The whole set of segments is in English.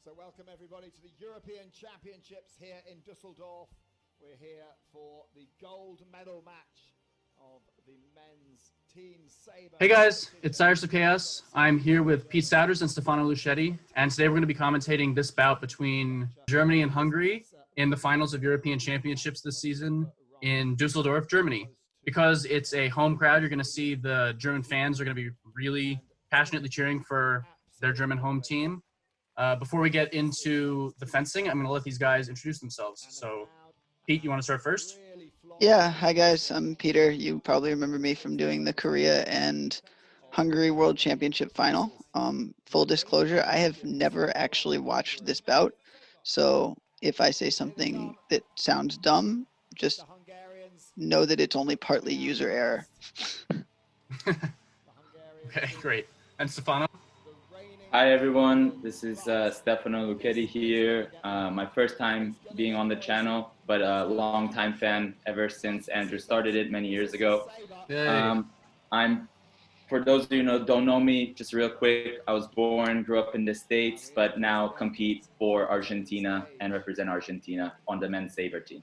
So welcome everybody to the European Championships here in Dusseldorf. We're here for the gold medal match of the men's team Sabre. Hey guys, it's Souders of Chaos. I'm here with Souders and Stefano Lucchetti, and today we're going to be commentating this bout between Germany and Hungary in the finals of European Championships this season in Dusseldorf, Germany. Because it's a home crowd, you're going to see the German fans are going to be really passionately cheering for their German home team. Before we get into the fencing, I'm going to let these guys introduce themselves. So, Pete, you want to start first? Yeah, hi guys, I'm Peter. You probably remember me from doing the Korea and Hungary World Championship final. Full disclosure, I have never actually watched this bout, so if I say something that sounds dumb, just know that it's only partly user error. Okay, great. And Stefano? Hi everyone, this is Stefano Lucchetti here. My first time being on the channel, but a long-time fan ever since Andrew started it many years ago. For those of you who don't know me, just real quick, I was born, grew up in the States, but now compete for Argentina and represent Argentina on the men's Sabre team.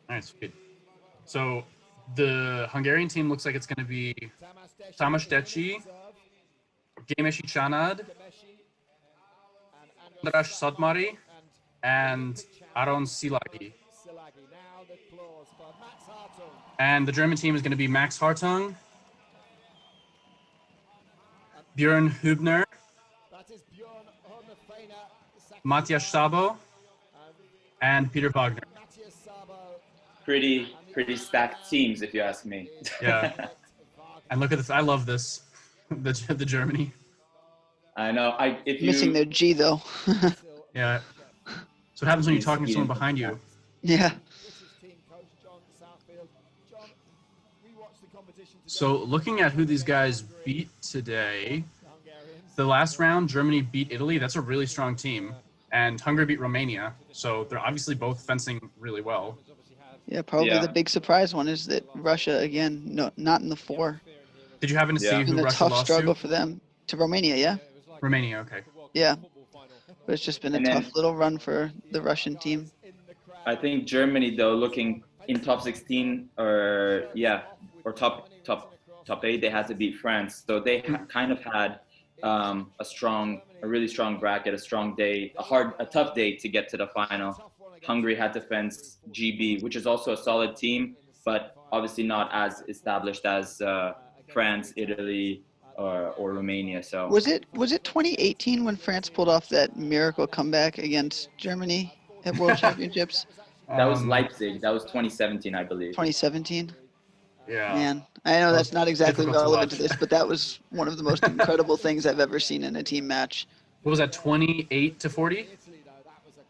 Nice. Good. So the Hungarian team looks like it's going to be Tamás Decsi, Gémesi Csanád, András Szatmári, and Aron Szilágyi. And the German team is going to be Max Hartung, Björn Hübner, Matthias Szabo, and Peter Wagner. Pretty stacked teams, if you ask me. Yeah. And look at this. I love this. The Germany. I know. Missing their G though. Yeah. So what happens when you're talking to someone behind you? Yeah. So looking at who these guys beat today, the last round, Germany beat Italy. That's a really strong team. And Hungary beat Romania. So they're obviously both fencing really well. Yeah, probably the big surprise one is that Russia, again, not in the four. Did you happen to see who Russia Russia lost to? tough struggle for them. To Romania, yeah? Romania, okay. Yeah. But it's just been a tough little run for the Russian team. I think Germany, though, looking in top 16 or top 8, they had to beat France. So they kind of had a really strong bracket, a strong day, a tough day to get to the final. Hungary had to fence GB, which is also a solid team, but obviously not as established as France, Italy, or Romania. So was it 2018 when France pulled off that miracle comeback against Germany at World Championships? That was Leipzig. That was 2017, I believe. 2017. Yeah. Man, I know that's not exactly relevant to this, but that was one of the most incredible things I've ever seen in a team match. What was that, 28-40?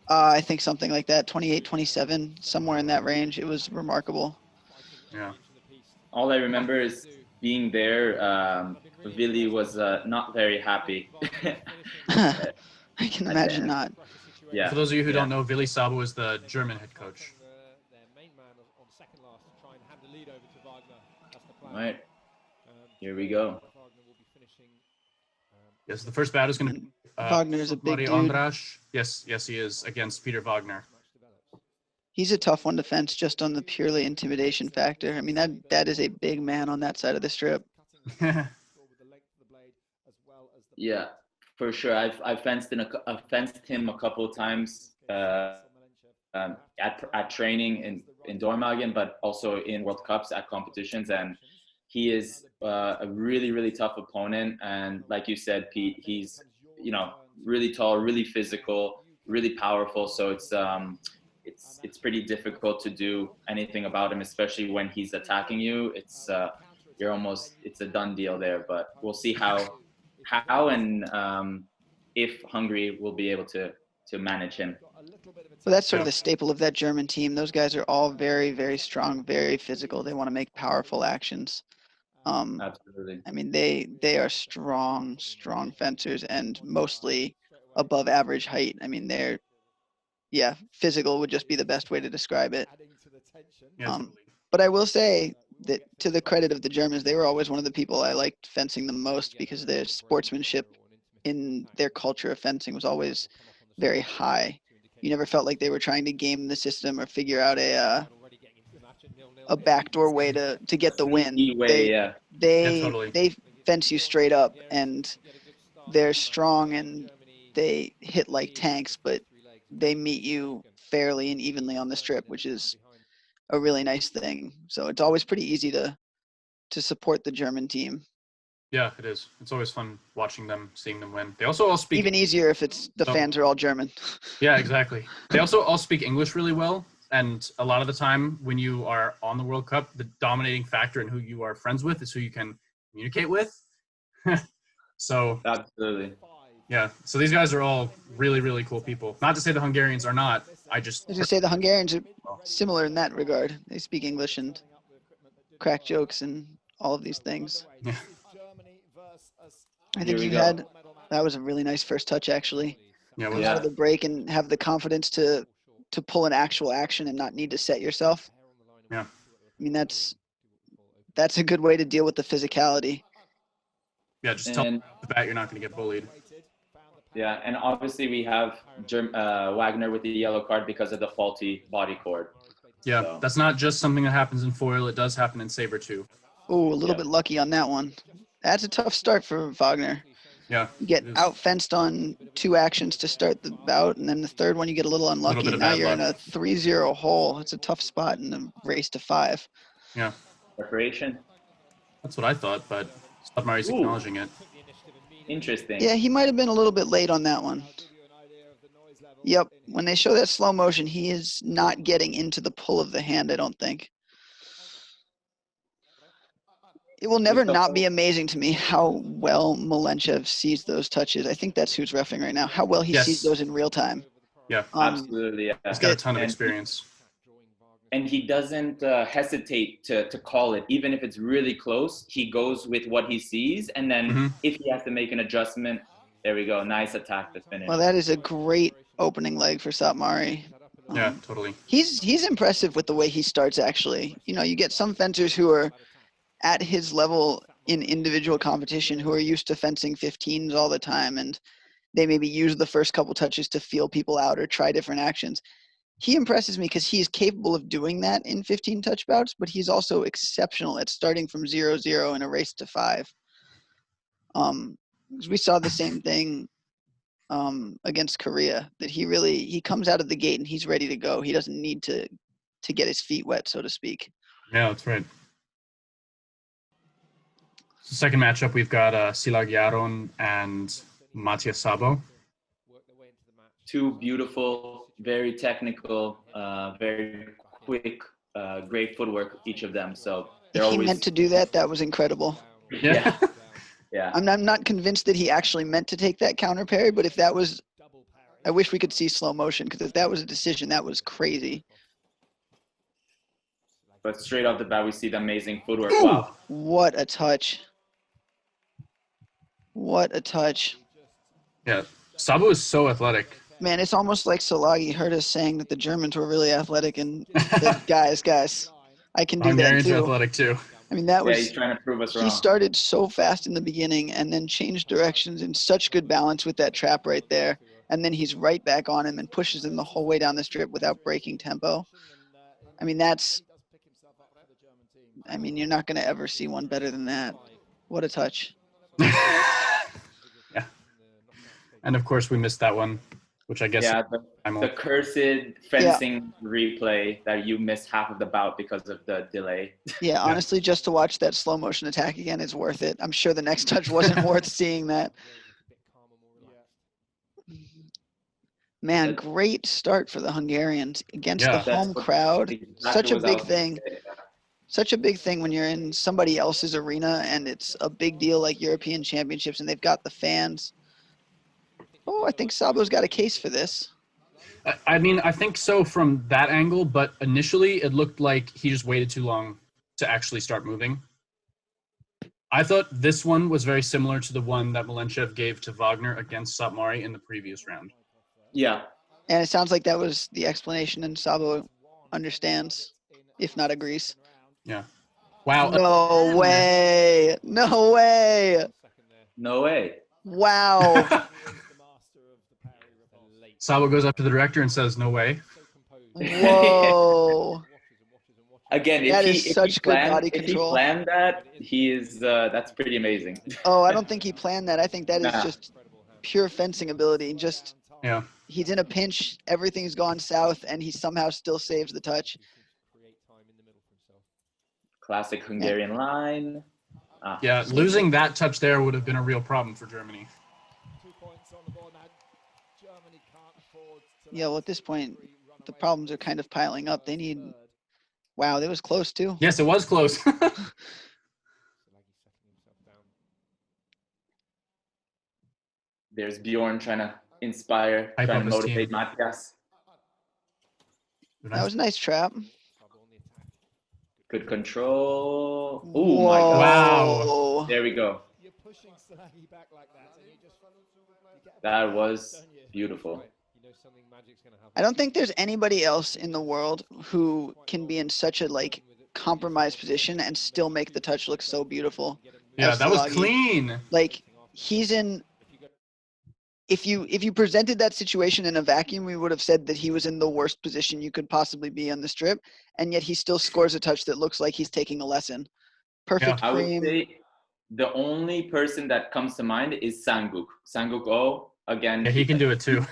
I think something like that, 28, 27, somewhere in that range. It was remarkable. Yeah. All I remember is being there. Willy was not very happy. I can imagine not. Yeah. For those of you who don't know, Willy Sabo is the German head coach. All right. Here we go. Yes, the first bout is going to be Wagner's a big dude. András. Yes, he is, against Peter Wagner. He's a tough one to fence just on the purely intimidation factor. I mean, that is a big man on that side of the strip. Yeah, for sure. I've fenced him a couple of times at training in Dormagen, but also in World Cups at competitions, and he is a really tough opponent. And like you said, Pete, he's really tall, really physical, really powerful. So it's pretty difficult to do anything about him, especially when he's attacking you. It's a done deal there. But we'll see how and if Hungary will be able to manage him. Well, that's sort of the staple of that German team. Those guys are all very, very strong, very physical. They want to make powerful actions. Absolutely. I mean, they are strong fencers and mostly above average height. I mean, physical would just be the best way to describe it. But I will say that to the credit of the Germans, they were always one of the people I liked fencing the most because their sportsmanship in their culture of fencing was always very high. You never felt like they were trying to game the system or figure out a backdoor way to get the win. Yeah, totally. They fence you straight up, and they're strong and they hit like tanks, but they meet you fairly and evenly on the strip, which is a really nice thing. So it's always pretty easy to support the German team. Yeah, it is. It's always fun watching them, seeing them win. They also all speak. Even easier if it's the fans are all German. Yeah, exactly. They also all speak English really well. And a lot of the time when you are on the World Cup, the dominating factor in who you are friends with is who you can communicate with. So absolutely. Yeah. So these guys are all really, really cool people. Not to say the Hungarians are not. I was going to say the Hungarians are similar in that regard. They speak English and crack jokes and all of these things. Yeah. I think that was a really nice first touch, actually. Yeah. Come out of the break and have the confidence to pull an actual action and not need to set yourself. Yeah. I mean, that's a good way to deal with the physicality. Yeah, just tell them the bat you're not going to get bullied. Yeah, and obviously we have Wagner with the yellow card because of the faulty body cord. Yeah, so. That's not just something that happens in foil. It does happen in Sabre too. Oh, a little bit lucky on that one. That's a tough start for Wagner. Yeah. You get out-fenced on 2 actions to start the bout, and then the third one you get a little unlucky. Now you're in a 3-0 hole. It's a tough spot in the race to 5. Yeah. Preparation. That's what I thought, but Submari's acknowledging it. Interesting. Yeah, he might have been a little bit late on that one. Yep. When they show that slow motion, he is not getting into the pull of the hand, I don't think. It will never not be amazing to me how well Malenchev sees those touches. I think that's who's reffing right now. How well he sees those in real time. Yeah, absolutely. Yeah. He's got a ton of experience. And he doesn't hesitate to call it. Even if it's really close, he goes with what he sees. And then if he has to make an adjustment, there we go. Nice attack to finish. Well, that is a great opening leg for Satmari. Yeah, totally. He's impressive with the way he starts, actually. You know, you get some fencers who are at his level in individual competition who are used to fencing 15s all the time, and they maybe use the first couple touches to feel people out or try different actions. He impresses me because he's capable of doing that in 15 touch bouts, but he's also exceptional at starting from 0-0 in a race to 5. We saw the same thing against Korea, that he comes out of the gate and he's ready to go. He doesn't need to get his feet wet, so to speak. Yeah, that's right. So second matchup, we've got Silag Yaron and Matthias Sabo. 2 beautiful, very technical, very quick, great footwork, each of them. So if he meant to do that, that was incredible. Yeah. Yeah. I'm not convinced that he actually meant to take that counter parry, but if that was, I wish we could see slow motion, because if that was a decision, that was crazy. But straight off the bat, we see the amazing footwork. Ooh, wow. What a touch. What a touch. Yeah. Sabo is so athletic. Man, it's almost like Solagi heard us saying that the Germans were really athletic and said, guys, I can do Hungarians that too. Are athletic too. I mean, that was. Yeah, he's trying to prove us wrong. He started so fast in the beginning and then changed directions in such good balance with that trap right there. And then he's right back on him and pushes him the whole way down the strip without breaking tempo. I mean, you're not going to ever see one better than that. What a touch. Yeah. And of course, we missed that one, which I guess. Yeah, the cursed fencing replay that you missed half of the bout because of the delay. Yeah, honestly, just to watch that slow motion attack again is worth it. I'm sure the next touch wasn't worth seeing that. Man, great start for the Hungarians against the home crowd. Such a big thing. Such a big thing when you're in somebody else's arena and it's a big deal like European Championships and they've got the fans. Oh, I think Sabo's got a case for this. I mean, I think so from that angle, but initially it looked like he just waited too long to actually start moving. I thought this one was very similar to the one that Malenchev gave to Wagner against Satmari in the previous round. Yeah. And it sounds like that was the explanation, and Sabo understands, if not agrees. Yeah. Wow. No way. No way. No way. Wow. Sabre goes up to the director and says, "No way." Whoa. Again, That is such good body if he control. planned that, he is that's pretty amazing. Oh, I don't think he planned that. I think that is Nah. just pure fencing ability. Just Yeah. he's in a pinch, everything's gone south, and he somehow still saves the touch. Classic Hungarian line. Yeah, losing that touch there would have been a real problem for Germany. Yeah, well, at this point, the problems are kind of piling up. They need. Wow, that was close too. Yes, it was close. There's Bjorn trying to inspire, Hype trying up to his motivate team. Matthias. That was a nice trap. Good control. Oh my God. Wow. There we go. That was beautiful. I don't think there's anybody else in the world who can be in such a like compromised position and still make the touch look so beautiful. Yeah, as that was Tulagi. clean. Like he's in. If you presented that situation in a vacuum, we would have said that he was in the worst position you could possibly be on the strip, and yet he still scores a touch that looks like he's taking a lesson. Perfect I would cream. say the only person that comes to mind is Sanguk. Sanguk O, again. Yeah, he can do it too.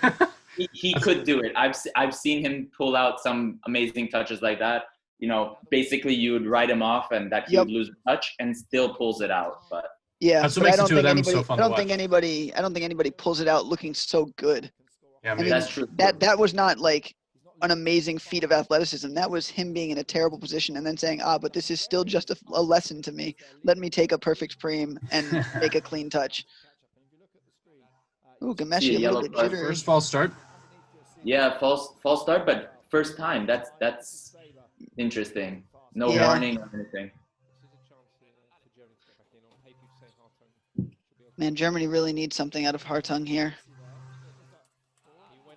He could do it. I've seen him pull out some amazing touches like that. You know, basically you would write him off and that he would lose a touch and still pulls it out. But yeah, that's what but makes I the don't two of think them anybody. so fun I don't to think watch. anybody. I don't think anybody pulls it out looking so good. Yeah, I mean, that's true. That was not like an amazing feat of athleticism. That was him being in a terrible position and then saying, but this is still just a lesson to me. Let me take a perfect preem and make a clean touch. Ooh, Gameshi a little bit jittery. First false start. Yeah, false start, but first time. That's interesting. No warning or anything. Man, Germany really needs something out of Hartung here.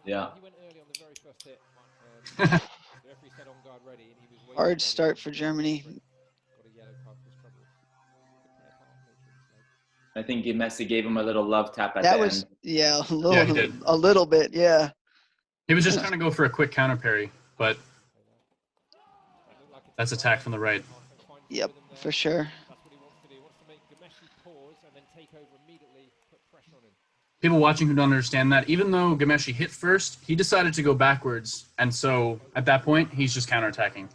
Yeah. Hard start for Germany. I think Messi gave him a little love tap at That the was end. Yeah, he did. A little bit, yeah. He was just trying to go for a quick counter parry, but that's attack from the right. Yep, for sure. People watching who don't understand that, even though Gameshi hit first, he decided to go backwards, and so at that point, he's just counterattacking.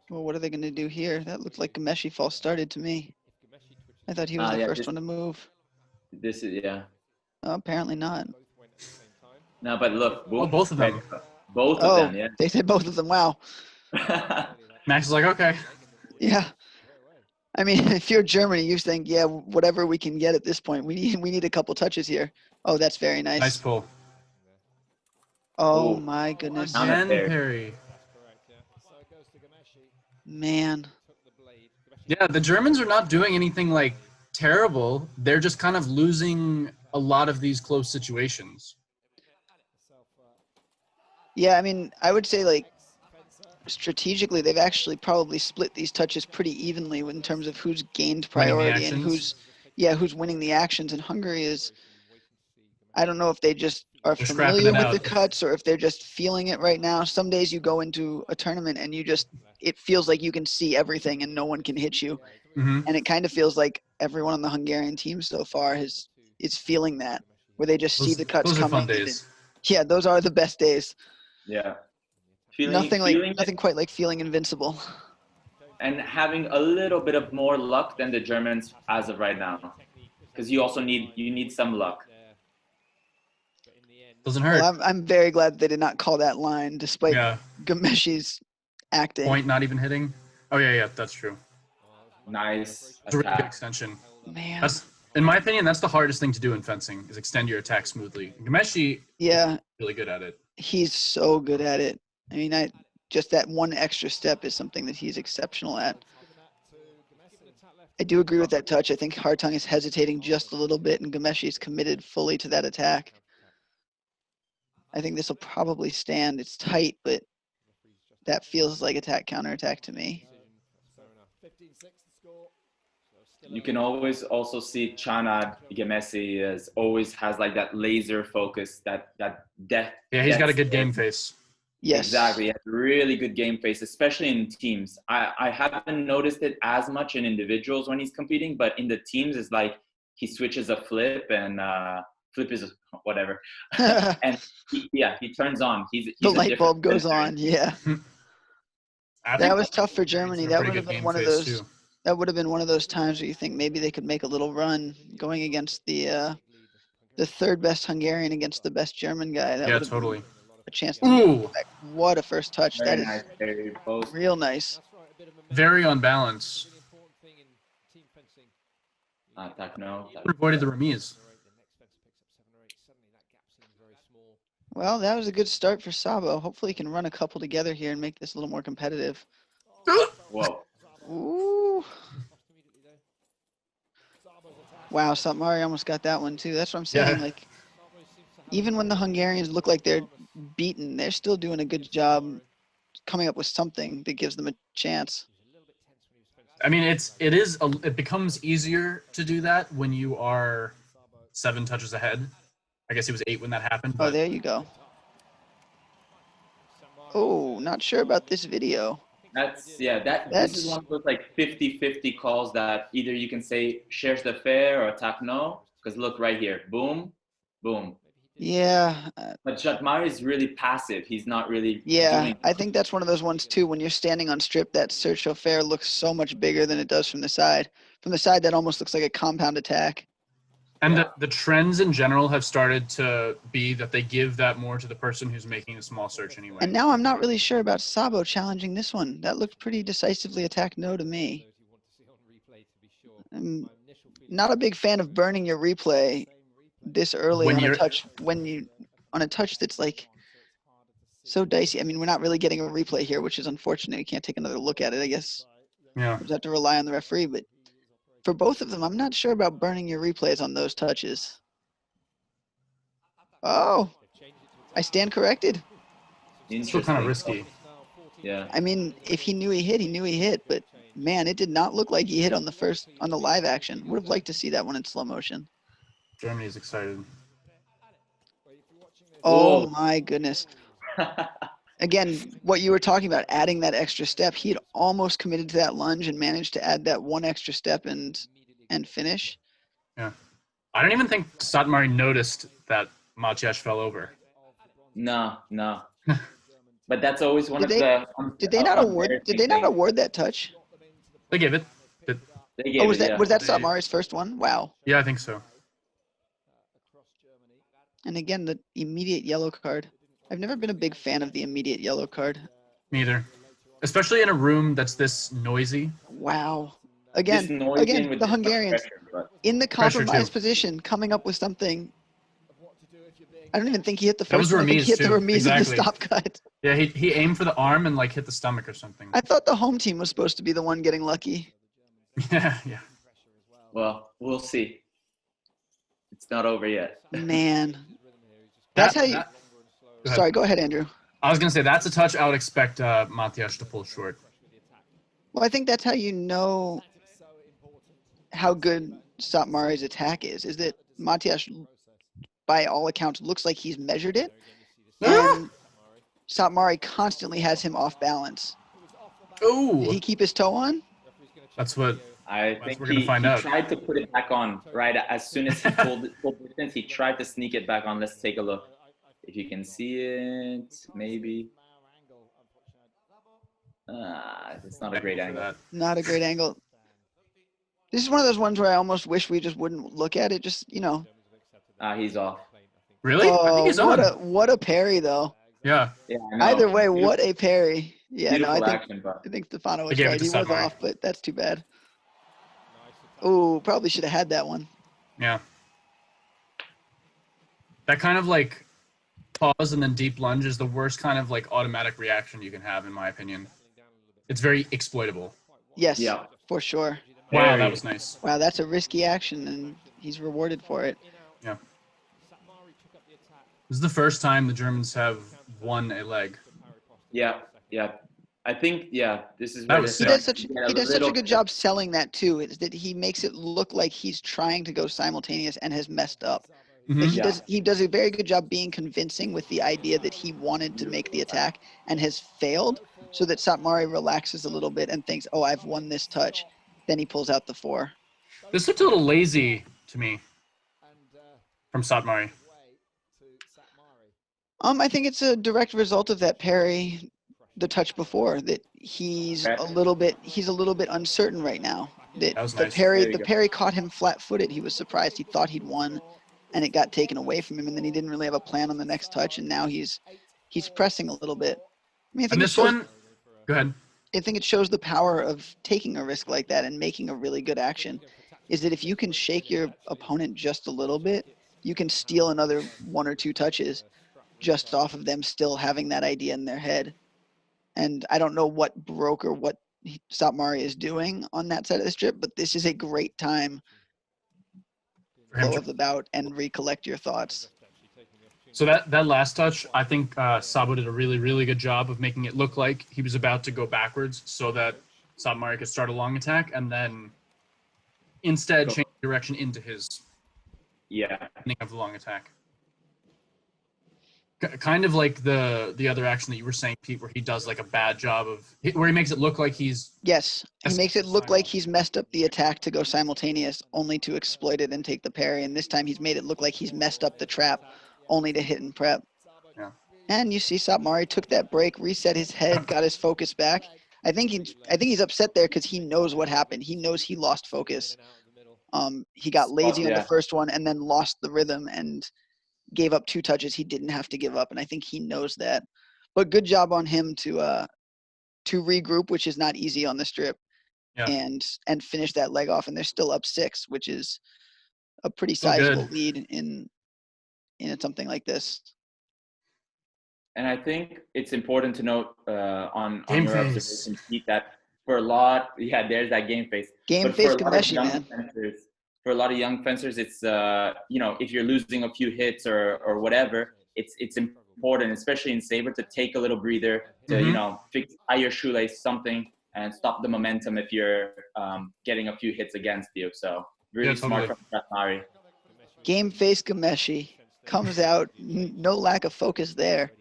Well, what are they going to do here? That looked like Gameshi false started to me. I thought he was the first one to move. This is, yeah. Oh, apparently not. No, but look. Oh, both of them. Both of them, yeah. They said both of them. Wow. Max is like, okay. Yeah. I mean, if you're Germany, you think, yeah, whatever we can get at this point. We need a couple touches here. Oh, that's very nice. Nice pull. Oh, my goodness. Again, parry. Man. Yeah, the Germans are not doing anything like terrible. They're just kind of losing a lot of these close situations. Yeah, I mean, I would say like strategically, they've actually probably split these touches pretty evenly in terms of who's gained priority and who's winning the actions. And Hungary is, I don't know if they just are familiar with the cuts or if they're just feeling it right now. Some days you go into a tournament and it feels like you can see everything and no one can hit you. Mm-hmm. And it kind of feels like everyone on the Hungarian team so far is feeling that, where they just see the cuts coming. Those are fun days. Yeah, those are the best days. Yeah. Nothing quite like feeling invincible. And having a little bit of more luck than the Germans as of right now, because you also need some luck. Doesn't hurt. Well, I'm very glad they did not call that line, despite Gameshi's acting. Point not even hitting. Oh yeah, that's true. Nice. It's a really good extension. Man. That's, in my opinion, that's the hardest thing to do in fencing is extend your attack smoothly. Gameshi is really good at it. He's so good at it. I mean, just that one extra step is something that he's exceptional at. I do agree with that touch. I think Hartung is hesitating just a little bit, and Gameshi is committed fully to that attack. I think this will probably stand. It's tight, but that feels like attack counterattack to me. You can always also see Chanad Gemesi as always has like that laser focus, that death. Yeah, he's got a death good stare. game face. Yes. Exactly. He has a really good game face, especially in teams. I haven't noticed it as much in individuals when he's competing, but in the teams, it's like he switches a flip and flip is whatever. And he turns on. He's The a light different bulb goes sensor. on. Yeah. That was tough for Germany. That would have been one of those. Too. That would have been one of those times where you think maybe they could make a little run going against the third best Hungarian against the best German guy. That Yeah, would have totally. been a chance to Ooh, what a first touch. Very That is nice. Very both. real nice. very on balance. No. Avoided the remise. Well, that was a good start for Sabo. Hopefully he can run a couple together here and make this a little more competitive. Whoa. Ooh. Wow, Satmari almost got that one too. That's what I'm saying. Yeah. Like, even when the Hungarians look like they're beaten, they're still doing a good job coming up with something that gives them a chance. I mean, it becomes easier to do that when you are 7 touches ahead. I guess it was 8 when that happened. Oh, But there you go. Oh, not sure about this video. This is one of those like 50-50 calls that either you can say cherche d'affaires or attaque no, because look right here, boom, boom. Yeah. But Jatmar is really passive. He's not really doing. I think that's one of those ones too. When you're standing on strip, that search affair looks so much bigger than it does from the side. From the side, that almost looks like a compound attack. And the trends in general have started to be that they give that more to the person who's making a small search anyway. And now I'm not really sure about Sabo challenging this one. That looked pretty decisively attack no to me. I'm not a big fan of burning your replay this early When on a you're- touch on a touch that's like so dicey. I mean, we're not really getting a replay here, which is unfortunate. We can't take another look at it, I guess. Yeah. We just have to rely on the referee, but for both of them, I'm not sure about burning your replays on those touches. Oh, I stand corrected. Still kind of risky. Yeah. I mean, if he knew he hit, but man, it did not look like he hit on the live action. Would have liked to see that one in slow motion. Germany's excited. Oh Whoa. my goodness. Again, what you were talking about, adding that extra step, he'd almost committed to that lunge and managed to add that one extra step and finish. Yeah. I don't even think Satmari noticed that Matias fell over. No. But that's always one Did of they- the. Did they not award that touch? They gave it. They gave Oh, was it, that yeah. was that Satmari's first one? Wow. Yeah, I think so. And again, the immediate yellow card. I've never been a big fan of the immediate yellow card. Me either. Especially in a room that's this noisy. Wow. This Again, noise in with the this much Hungarians pressure, but- in the Pressure too. compromised position, coming up with something. I don't even think he hit the That was first one. I think he remise, hit the too. remise of the Exactly. stop cut. Yeah, he aimed for the arm and like hit the stomach or something. I thought the home team was supposed to be the one getting lucky. Yeah. Well, we'll see. It's not over yet. Man. That's how you. Go ahead. Sorry, go ahead, Andrew. I was gonna say that's a touch I would expect Matias to pull short. Well, I think that's how you know how good Satmari's attack is that Matias, by all accounts, looks like he's measured it. And Satmari constantly has him off balance. Did Ooh, he keep his toe on? that's what. I think we're gonna he find out. tried to put it back on right as soon as he pulled distance. He tried to sneak it back on. Let's take a look. If you can see it, maybe. It's not a great for angle. that. Not a great angle. This is one of those ones where I almost wish we just wouldn't look at it. Just, He's off. Really? I think he's on. what a parry, though. Yeah. Yeah, I know. Either way, what a parry. Yeah, no, Beautiful I think action, but I think Stefano They was gave it right. to He was Satmari. off, but that's too bad. Oh, probably should have had that one. Yeah. That kind of like pause and then deep lunge is the worst kind of like automatic reaction you can have, in my opinion. It's very exploitable. Yes, Yeah. for sure. Wow, Very. that was nice. Wow, that's a risky action, and he's rewarded for it. Yeah. This is the first time the Germans have won a leg. yeah. I think, this is That where was He sick. does such a good job selling that too. Is that he makes it look like he's trying to go simultaneous and has messed up. Like Mhm. he does a very good job being convincing with the idea that he wanted to make the attack and has failed, so that Satmari relaxes a little bit and thinks, "Oh, I've won this touch." Then he pulls out the 4. This looked a little lazy to me from Satmari. I think it's a direct result of that parry, the touch before, that he's Okay. a little bit uncertain right now. That That was the nice. parry There you the go. parry caught him flat-footed. He was surprised. He thought he'd won, and it got taken away from him. And then he didn't really have a plan on the next touch. And now he's pressing a little bit. I mean, And this one, go ahead. I think it shows the power of taking a risk like that and making a really good action. Is that if you can shake your opponent just a little bit, you can steal another 1 or 2 touches just off of them still having that idea in their head. And I don't know what broke or what Satmari is doing on that side of the strip, but this is a great time, For him flow to- of the bout, and recollect your thoughts. So that last touch, I think Sabo did a really, really good job of making it look like he was about to go backwards so that Satmari could start a long attack and then instead change direction into his Yeah. beginning of the long attack. Kind of like the other action that you were saying, Pete, where he does like a bad job of where he makes it look like he's Yes, he makes it look like he's messed up the attack to go simultaneous, only to exploit it and take the parry. And this time he's made it look like he's messed up the trap, only to hit and prep. Yeah. And you see Satmari took that break, reset his head, got his focus back. I think he's upset there because he knows what happened. He knows he lost focus. He got lazy on the first one and then lost the rhythm and gave up 2 touches he didn't have to give up, and I think he knows that. But good job on him to regroup, which is not easy on the strip, Yeah. and finish that leg off. And they're still up 6, which is a pretty Still sizable good. lead in something like this. And I think it's important to note on Game your face. observation, Pete, that for a lot, there's that game face. Game But face for a lot of Gameshi, young man. fencers, it's if you're losing a few hits or whatever, it's important, especially in Sabre, to take a little breather, to tie your shoelace, something, and stop the momentum if you're getting a few hits against you. So really smart from Satmari. Game face Gameshi comes out, no lack of focus there.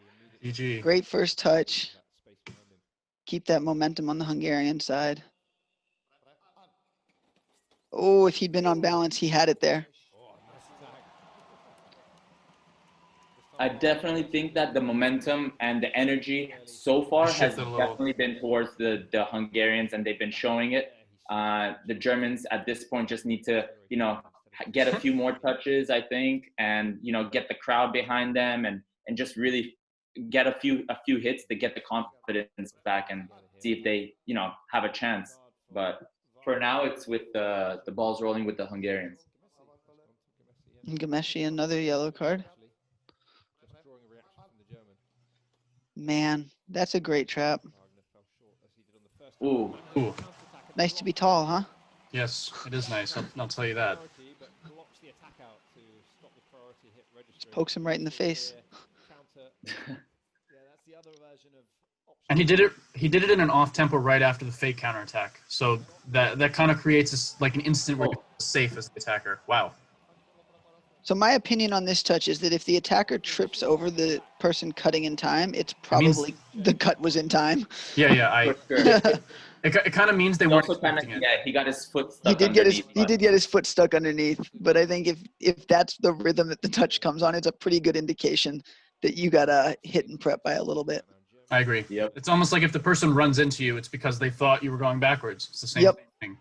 GG. Great first touch. Keep that momentum on the Hungarian side. Oh, if he'd been on balance, he had it there. I definitely think that the momentum and the energy so far has definitely been towards the Hungarians, and they've been showing it. The Germans at this point just need to, get a few more touches, I think, and, get the crowd behind them and just really get a few hits to get the confidence back and see if they, have a chance. But for now, it's with the balls rolling with the Hungarians. Gameshi, another yellow card. Man, that's a great trap. Ooh. Ooh. Nice to be tall, huh? Yes, it is nice. I'll tell you that. Just pokes him right in the face. And he did it in an off tempo right after the fake counterattack. So that kind of creates like an instant where you're safe as the attacker. Wow. So my opinion on this touch is that if the attacker trips over the person cutting in time, it's probably the cut was in time. Yeah. It kind of means they weren't expecting it. Yeah, he got his foot stuck underneath. He did get his foot stuck underneath. But I think if that's the rhythm that the touch comes on, it's a pretty good indication that you got to hit and prep by a little bit. I agree. Yep. It's almost like if the person runs into you, it's because they thought you were going backwards. It's the same thing.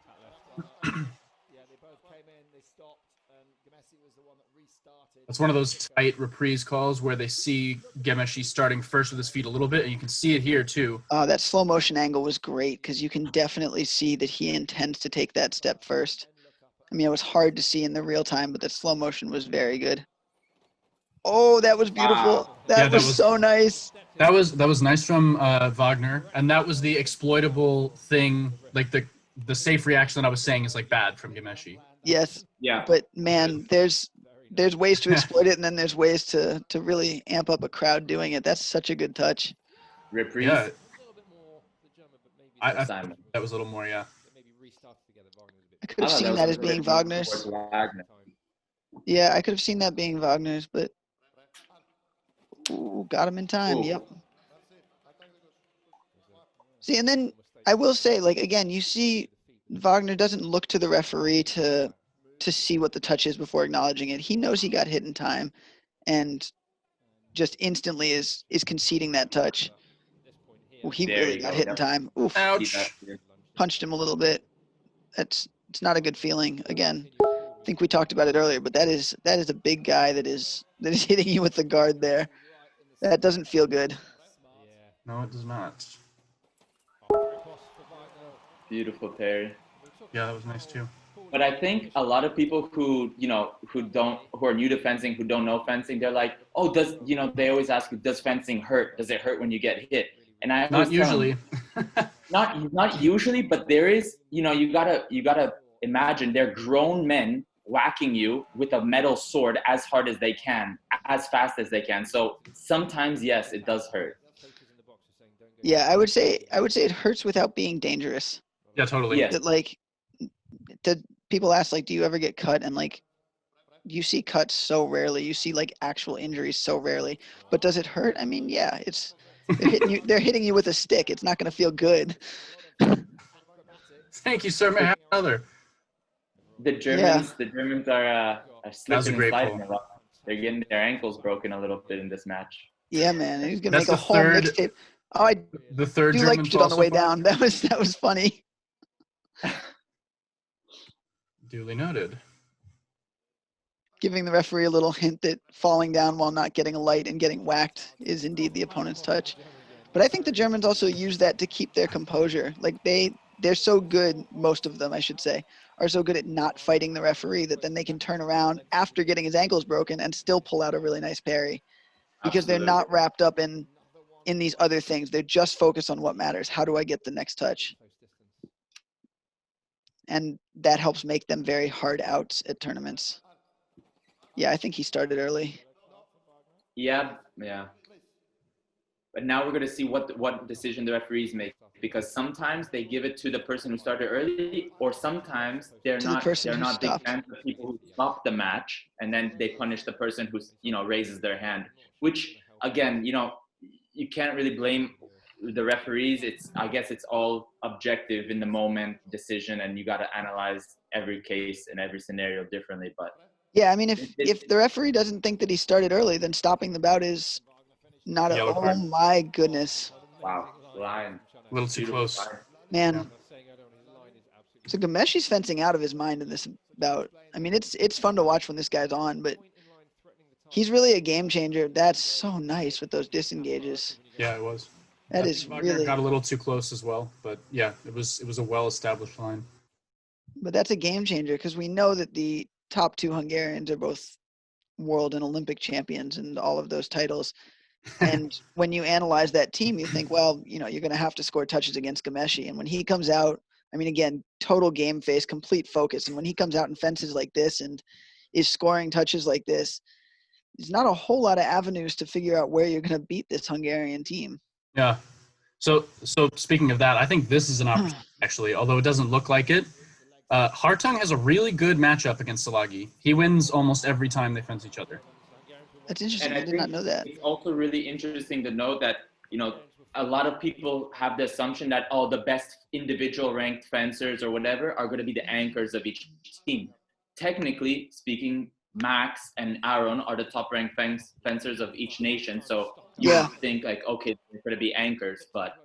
It's one of those tight reprise calls where they see Gameshi starting first with his feet a little bit, and you can see it here too. That slow motion angle was great because you can definitely see that he intends to take that step first. I mean, it was hard to see in the real time, but the slow motion was very good. Oh, that was beautiful. Wow. That was so nice. That was nice from Wagner, and that was the exploitable thing, like the safe reaction that I was saying is like bad from Gameshi. Yes. Yeah. But man, there's ways to exploit it, and then there's ways to really amp up a crowd doing it. That's such a good touch. Reprise. Yeah. I Simon. that was a little more, yeah. I could have thought seen was that a as little being bit more Wagner's. towards Wagner. Yeah, I could have seen that being Wagner's, but ooh, got him in time. Ooh. Yep. See, and then I will say, like, again, you see Wagner doesn't look to the referee to see what the touch is before acknowledging it. He knows he got hit in time and just instantly is conceding that touch. Ooh, he There really you got go. hit in Yep. time. Oof, See that Ouch. here. punched him a little bit. It's not a good feeling. Again, I think we talked about it earlier, but that is a big guy that is hitting you with the guard there. That doesn't feel good. No, it does not. Beautiful parry. Yeah, that was nice too. But I think a lot of people who are new to fencing, who don't know fencing, they're like, oh, they always ask you, does fencing hurt? Does it hurt when you get hit? And I always Not tell them, usually. not usually, but there is, you gotta imagine they're grown men whacking you with a metal sword as hard as they can, as fast as they can. So sometimes, yes, it does hurt. Yeah, I would say it hurts without being dangerous. Yeah, totally. Yes. That, like, people ask, like, do you ever get cut? And, like, you see cuts so rarely. You see, like, actual injuries so rarely. But does it hurt? I mean, yeah, they're hitting you with a stick. It's not going to feel good. Thank you, sir. May I have another? The Germans are That was a slipping and great sliding pull. a lot. They're getting their ankles broken a little bit in this match. Yeah, man. He's going to That's make a the whole third- mixtape. Oh, I The third do like German it fall on the so way far? down. That was funny. Duly noted. Giving the referee a little hint that falling down while not getting a light and getting whacked is indeed the opponent's touch. But I think the Germans also use that to keep their composure. Like, they're so good, most of them, I should say, are so good at not fighting the referee that then they can turn around after getting his ankles broken and still pull out a really nice parry. Because they're Absolutely. not wrapped up in these other things. They're just focused on what matters. How do I get the next touch? And that helps make them very hard outs at tournaments. Yeah, I think he started early. Yeah. But now we're going to see what decision the referees make, because sometimes they give it to the person who started early, or sometimes they're To the not person who big stopped. fans of people who stop the match, and then they punish the person who raises their hand. Which again, you can't really blame the referees. I guess it's all objective in the moment decision, and you got to analyze every case and every scenario differently. But Yeah, I mean, if the referee doesn't think that he started early, then stopping the bout is not a. Yellow Oh card. my goodness, wow, line. A little too Beautiful close. line. man. Yeah. So Gomeshi's fencing out of his mind in this bout. I mean, it's fun to watch when this guy's on, but he's really a game changer. That's so nice with those disengages. Yeah, it was. That I is think Wagner really. got a little too close as well, but yeah, it was a well-established line. But that's a game changer because we know that the top two Hungarians are both world and Olympic champions and all of those titles. And when you analyze that team, you think, well, you're going to have to score touches against Gomeshi. And when he comes out, I mean, again, total game face, complete focus. And when he comes out and fences like this and is scoring touches like this, there's not a whole lot of avenues to figure out where you're going to beat this Hungarian team. Yeah. So speaking of that, I think this is an opportunity, actually, although it doesn't look like it. Hartung has a really good matchup against Salagi. He wins almost every time they fence each other. That's interesting. And I did not know that. It's also really interesting to know that, a lot of people have the assumption that, the best individual ranked fencers or whatever are going to be the anchors of each team. Technically speaking, Max and Aaron are the top ranked fencers of each nation. So you Yeah. would think like, okay, they're going to be anchors, but,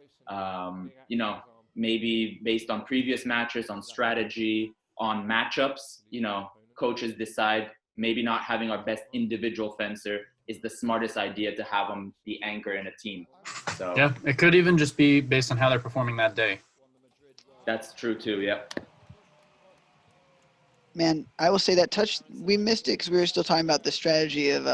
maybe based on previous matches, on strategy, on matchups, coaches decide maybe not having our best individual fencer is the smartest idea to have them the anchor in a team. So Yeah, it could even just be based on how they're performing that day. that's true too. Yeah. Man, I will say that touch, we missed it because we were still talking about the strategy of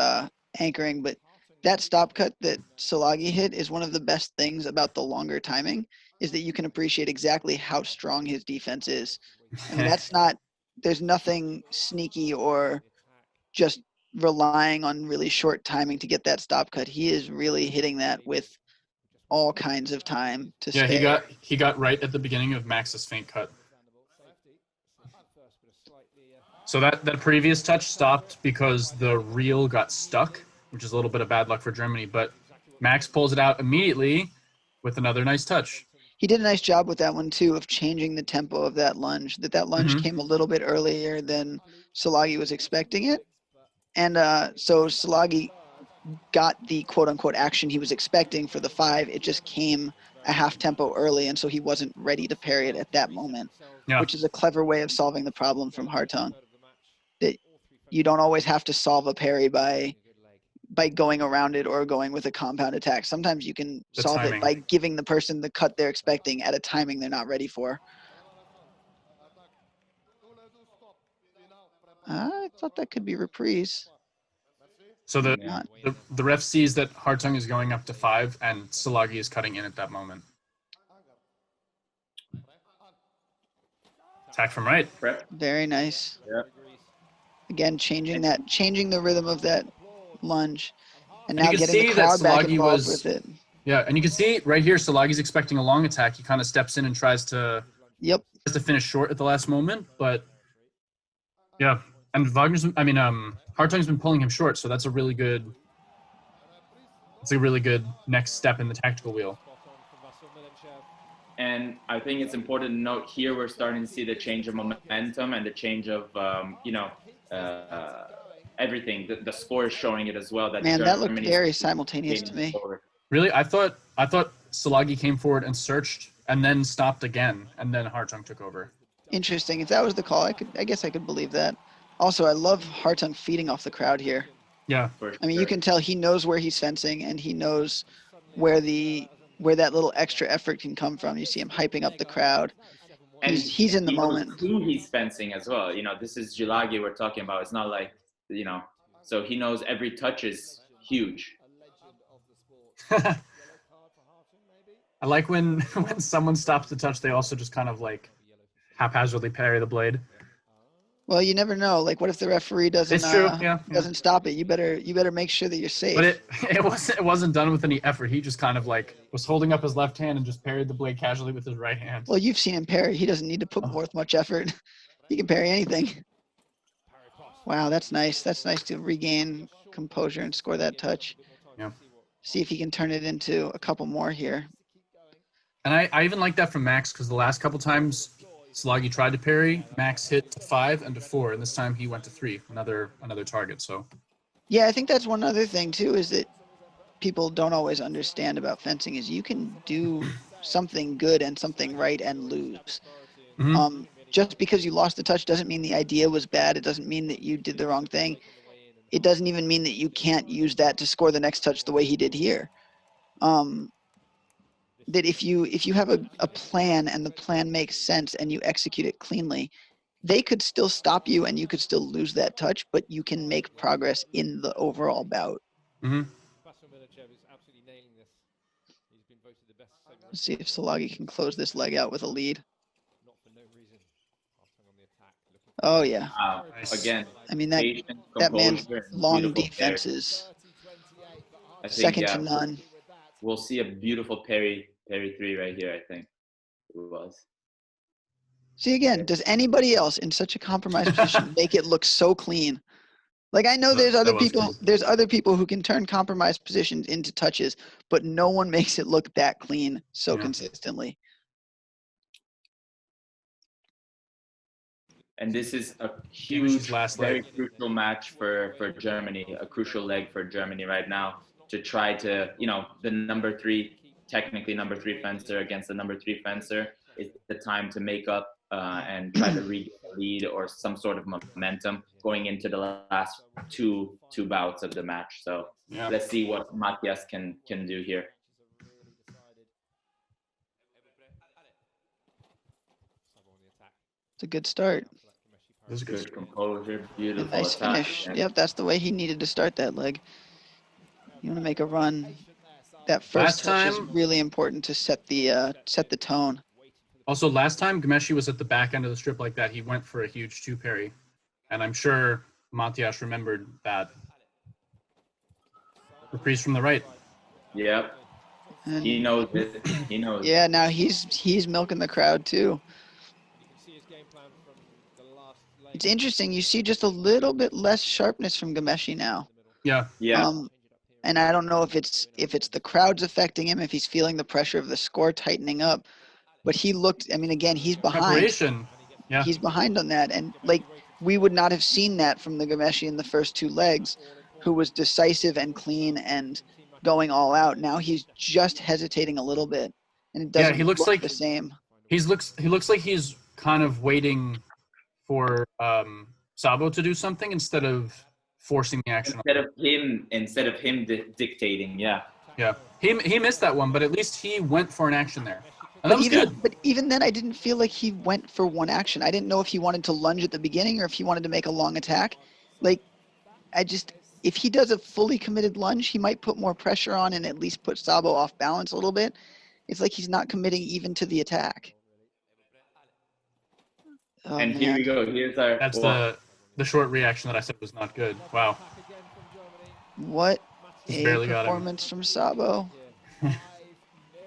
anchoring, but that stop cut that Salagi hit is one of the best things about the longer timing, is that you can appreciate exactly how strong his defense is. I mean, there's nothing sneaky or just relying on really short timing to get that stop cut. He is really hitting that with all kinds of time to Yeah, stay. he got right at the beginning of Max's feint cut. So that previous touch stopped because the reel got stuck, which is a little bit of bad luck for Germany. But Max pulls it out immediately with another nice touch. He did a nice job with that one too, of changing the tempo of that lunge. That lunge came a little bit earlier than Szilagyi was expecting it, and so Szilagyi got the quote-unquote action he was expecting for the 5. It just came a half tempo early, and so he wasn't ready to parry it at that moment, which is a clever way of solving the problem from Hartung. That you don't always have to solve a parry by going around it or going with a compound attack. Sometimes you can solve it by giving the person the cut they're expecting at a timing they're not ready for. I thought that could be reprise. So the ref sees that Hartung is going up to 5 and Szilagyi is cutting in at that moment. Attack from right. Very nice. Yeah. Again, changing the rhythm of that lunge, and now you can getting see the crowd that back Szilagyi involved with it. Yeah, and you can see right here, Szilagyi's expecting a long attack. He kind of steps in and tries to finish short at the last moment, but yeah. And Hartung's been pulling him short, so that's a really good next step in the tactical wheel. And I think it's important to note here we're starting to see the change of momentum and the change of everything. The score is showing it as well. That that looked very simultaneous to me. Really, I thought Szilagyi came forward and searched and then stopped again, and then Hartung took over. Interesting. If that was the call, I guess I could believe that. Also, I love Hartung feeding off the crowd here. Yeah. I mean, you can tell he knows where he's fencing, and he knows where that little extra effort can come from. You see him hyping up the crowd. And he's in the moment. Who he's fencing as well. This is Szilagyi we're talking about. It's not like, so he knows every touch is huge. I like when someone stops the touch, they also just kind of like haphazardly parry the blade. Well, you never know. Like, what if the referee doesn't stop it? You better make sure that you're safe. But it wasn't done with any effort. He just kind of like was holding up his left hand and just parried the blade casually with his right hand. Well, you've seen him parry. He doesn't need to put forth much effort. He can parry anything. Wow, that's nice. That's nice to regain composure and score that touch. Yeah. See if he can turn it into a couple more here. And I even like that from Max, because the last couple times Szilagyi tried to parry, Max hit to 5 and to 4, and this time he went to 3, another target. So yeah, I think that's one other thing too, is that people don't always understand about fencing is you can do something good and something right and lose. Just because you lost the touch doesn't mean the idea was bad. It doesn't mean that you did the wrong thing. It doesn't even mean that you can't use that to score the next touch the way he did here. That if you have a plan and the plan makes sense and you execute it cleanly, they could still stop you and you could still lose that touch, but you can make progress in the overall bout. Let's see if Szilagyi can close this leg out with a lead. Oh yeah. Again, I mean that man's long defenses second to none. We'll see a beautiful parry 3 right here, I think it was. See, again, does anybody else in such a compromised position make it look so clean? Like, I know there's other people who can turn compromised positions into touches, but no one makes it look that clean so consistently. And this is a huge, very crucial match for Germany, a crucial leg for Germany right now, to try to, the technically number 3 fencer against the number 3 fencer is the time to make up and try to regain the lead or some sort of momentum going into the last two bouts of the match. So let's see what Matthias can do here. It's a good start. This is good composure, beautiful nice attack. Finish. Yep, that's the way he needed to start that leg. You want to make a run. That first touch is really important to set the tone. Also, last time Gmeshi was at the back end of the strip like that, he went for a huge 2 parry. And I'm sure Matthias remembered that. Reprise from the right. Yep. And He knows it. He knows. yeah, now he's milking the crowd too. It's interesting. You see just a little bit less sharpness from Gameshi now. Yeah. Yeah. And I don't know if it's the crowd's affecting him, if he's feeling the pressure of the score tightening up. But he looked. I mean, again, he's behind. Preparation. Yeah. He's behind on that, and like we would not have seen that from the Gameshi in the first two legs, who was decisive and clean and going all out. Now he's just hesitating a little bit, and it doesn't he looks look like the same. He looks like he's kind of waiting for Sabo to do something instead of forcing the action. Instead of him dictating. Yeah. Yeah. He missed that one, but at least he went for an action there. And that was good. But even then, I didn't feel like he went for one action. I didn't know if he wanted to lunge at the beginning or if he wanted to make a long attack. Like, if he does a fully committed lunge, he might put more pressure on and at least put Sabo off balance a little bit. It's like he's not committing even to the attack. Oh, And man. here we go. Here's our. That's the short reaction that I said was not good. Wow. What Just a barely got him. performance from Sabo.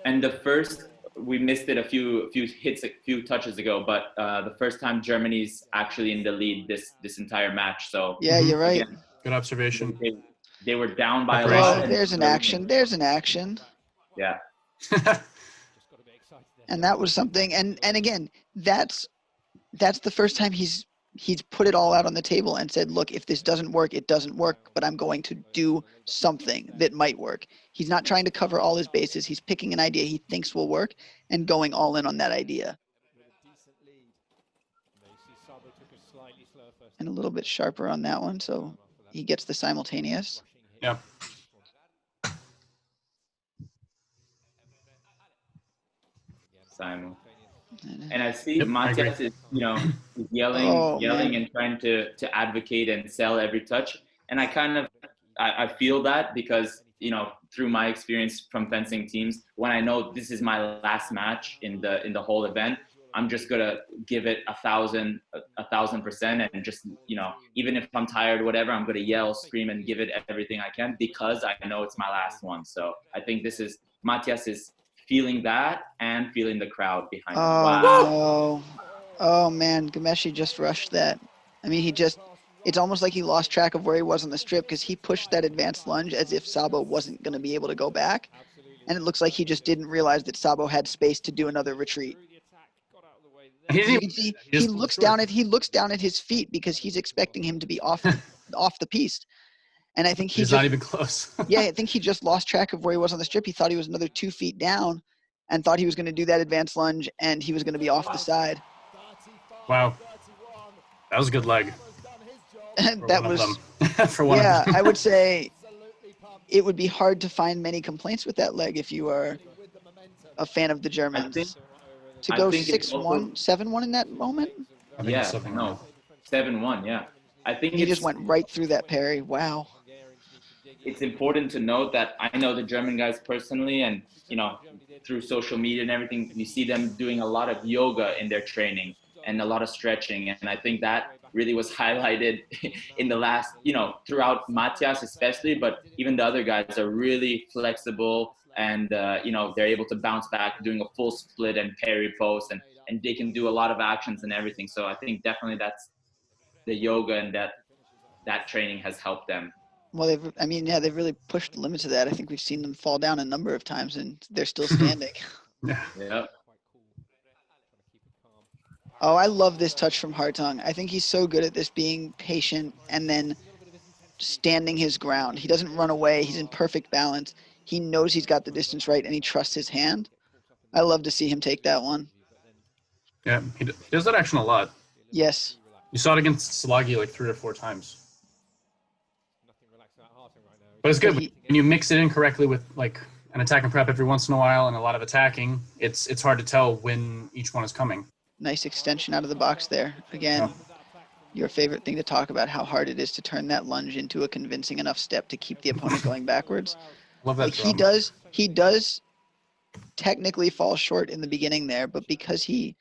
And the first, we missed it a few touches ago, but the first time Germany's actually in the lead this entire match. So Yeah, you're right. again, Good observation. they were down by a Preparation. lot. Oh, and there's an action. There's an action. Yeah. And that was something. And again, that's the first time he's put it all out on the table and said, look, if this doesn't work, it doesn't work, but I'm going to do something that might work. He's not trying to cover all his bases. He's picking an idea he thinks will work and going all in on that idea. And a little bit sharper on that one, so he gets the simultaneous. Yeah. Simon. And I see Yep, I Matias agree. is, yelling, Oh, man. and trying to advocate and sell every touch. And I feel that because, through my experience from fencing teams, when I know this is my last match in the whole event, I'm just gonna give it 1,000%, and just, even if I'm tired, whatever, I'm gonna yell, scream, and give it everything I can because I know it's my last one. So I think Matias is feeling that and feeling the crowd behind him. Wow. No. Oh, man. Gameshi just rushed that. I mean, it's almost like he lost track of where he was on the strip because he pushed that advanced lunge as if Sabo wasn't going to be able to go back. And it looks like he just didn't realize that Sabo had space to do another retreat. You can see he looks down at his feet because he's expecting him to be off the piste. And I think He's not even close. yeah, I think he just lost track of where he was on the strip. He thought he was another 2 feet down and thought he was going to do that advanced lunge and he was going to be off the side. Wow. That was a good leg. And that was, for one yeah, of them. I would say it would be hard to find many complaints with that leg if you are a fan of the Germans. To go 6-1, 7-1 in that moment? I think it's 7-1. 7-1, yeah. I think He just went right through that parry. Wow. It's important to note that I know the German guys personally, and through social media and everything, you see them doing a lot of yoga in their training and a lot of stretching, and I think that really was highlighted in the last, throughout Matias especially, but even the other guys are really flexible, and they're able to bounce back doing a full split and parry post, and they can do a lot of actions and everything. So I think definitely that's the yoga, and that training has helped them. Well, they've really pushed the limits of that. I think we've seen them fall down a number of times, and they're still standing. Yeah. Oh, I love this touch from Hartung. I think he's so good at this, being patient and then standing his ground. He doesn't run away. He's in perfect balance. He knows he's got the distance right, and he trusts his hand. I love to see him take that one. Yeah, he does that action a lot. Yes. You saw it against Slagi like 3 or 4 times. But it's good when you mix it in correctly with like an attack and prep every once in a while and a lot of attacking. It's hard to tell when each one is coming. Nice extension out of the box there. Again, your favorite thing to talk about, how hard it is to turn that lunge into a convincing enough step to keep the opponent going backwards. Love that. Like he does technically fall short in the beginning there, but because he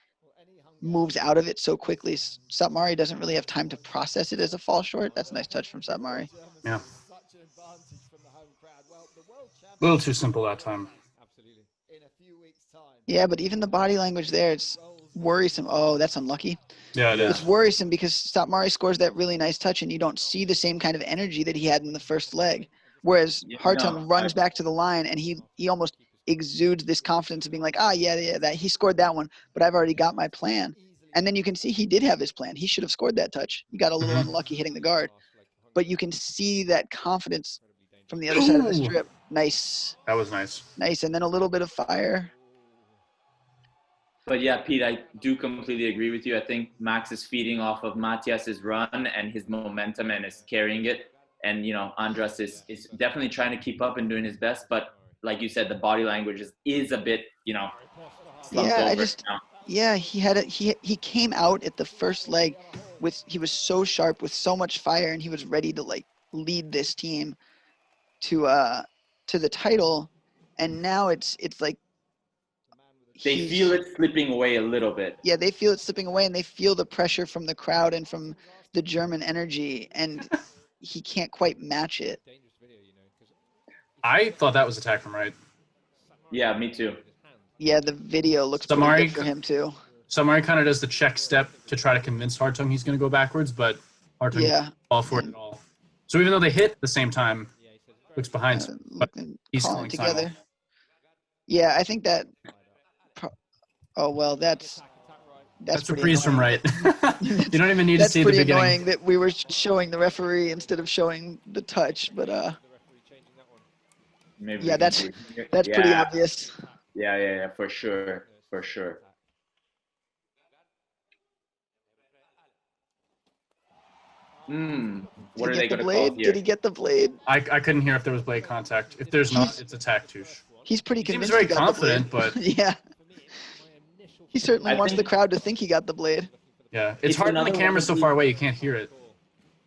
moves out of it so quickly, Satmari doesn't really have time to process it as a fall short. That's a nice touch from Satmari. Yeah. A little too simple that time. Yeah, but even the body language there, it's worrisome. Oh, that's unlucky. Yeah, it Yeah. It's worrisome because Satmari scores that really nice touch and you don't see the same kind of energy that he had in the first leg. Whereas Yeah, Hartung no, runs back to the line and he almost exudes this confidence of being like, yeah, that he scored that one, but I've already got my plan. And then you can see he did have his plan. He should have scored that touch. He got a little unlucky hitting the guard. But you can see that confidence from the other side of the Ooh. strip. Nice. That was nice. Nice. And then a little bit of fire. But yeah, Pete, I do completely agree with you. I think Max is feeding off of Matias's run and his momentum and is carrying it. And, Andras is definitely trying to keep up and doing his best. But like you said, the body language is a bit, slumped Yeah, over now. Yeah, he came out at the first leg he was so sharp with so much fire and he was ready to like lead this team to the title, and now it's like They feel it slipping away a little bit. Yeah, they feel it slipping away and they feel the pressure from the crowd and from the German energy, and he can't quite match it. I thought that was attack from right. Yeah, me too. Yeah, the video looks pretty good for him too. Samari kind of does the check step to try to convince Hartung he's going to go backwards, but Hartung didn't fall for it at all. So even though they hit at the same time, looks behind, but he's calling together. final. Yeah, I think that. Oh well, that's reprise from right. You don't even need to see the beginning. That's pretty annoying that we were showing the referee instead of showing the touch, but Maybe yeah, that's pretty obvious. Yeah, for sure. What are they going to call here? Did he get the blade? I couldn't hear if there was blade contact. If there's not, it's attack touche. He's pretty convinced. He seems very confident, but yeah, he certainly wants the crowd to think he got the blade. Yeah, it's hard when the camera's so far away you can't hear it.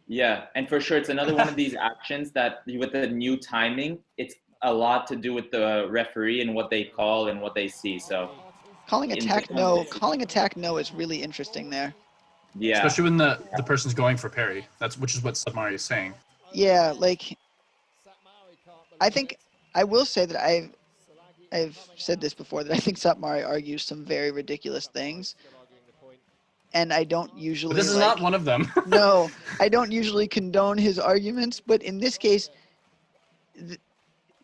Yeah, and for sure it's another one of these actions that with the new timing, it's a lot to do with the referee and what they call and what they see. So calling attack no is really interesting there. Yeah, especially when the person's going for parry. Which is what Satmari is saying. Yeah, like I think I will say that I've said this before, that I think Satmari argues some very ridiculous things. And I don't usually. But this is not one of them. No, I don't usually condone his arguments, but in this case,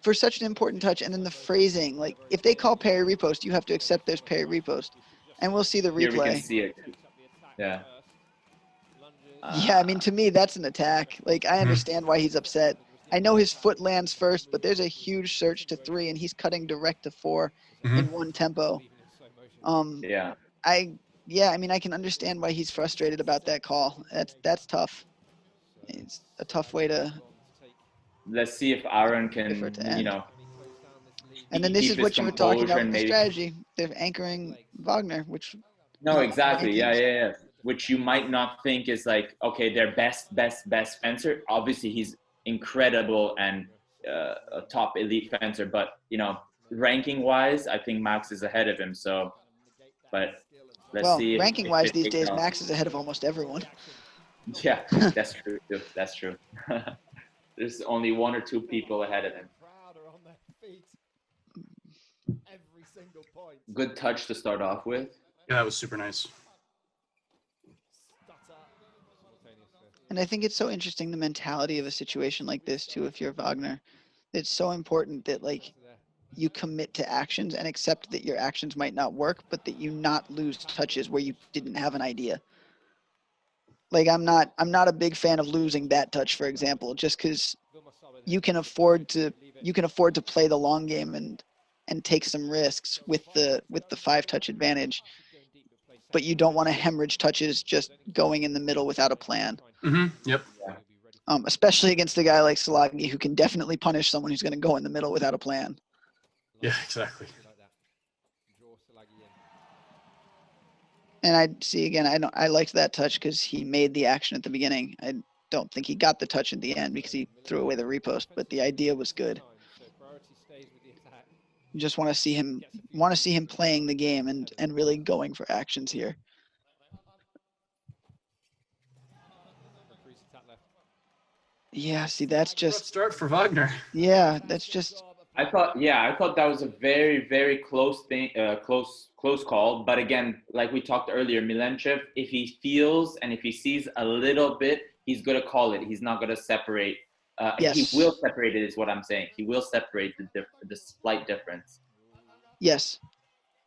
for such an important touch, and then the phrasing, like if they call parry repost, you have to accept there's parry repost, and we'll see the replay. Here we can see it. Yeah. Yeah, I mean, to me, that's an attack. Like, I understand why he's upset. I know his foot lands first, but there's a huge surge to 3, and he's cutting direct to 4 in one tempo. Yeah. I mean, I can understand why he's frustrated about that call. That's tough. It's a tough way to. Let's see if Aaron can, And then this is what you were talking about with the strategy. They're anchoring Wagner, which. No, exactly. Yeah. Which you might not think is like, okay, their best fencer. Obviously, he's incredible and a top elite fencer, but ranking-wise, I think Max is ahead of him. So, but let's see. Ranking-wise these days, Max is ahead of almost everyone. Yeah, that's true. That's true. There's only 1 or 2 people ahead of him. Good touch to start off with. Yeah, that was super nice. And I think it's so interesting, the mentality of a situation like this too, if you're Wagner. It's so important that like you commit to actions and accept that your actions might not work, but that you not lose touches where you didn't have an idea. Like I'm not a big fan of losing that touch, for example, just because you can afford to play the long game and take some risks with the 5-touch advantage. But you don't want to hemorrhage touches just going in the middle without a plan. Yep. Especially against a guy like Szilagyi, who can definitely punish someone who's going to go in the middle without a plan. Yeah, exactly. And I liked that touch because he made the action at the beginning. I don't think he got the touch at the end because he threw away the repost, but the idea was good. You just want to see him playing the game and really going for actions here. Yeah, see, that's just start for Wagner. Yeah, that's just I thought that was a very, very close thing, close call. But again, like we talked earlier, Milenchev, if he feels and if he sees a little bit, he's gonna call it. He's not gonna separate. He Yes. will separate it, is what I'm saying. He will separate the slight difference. Yes.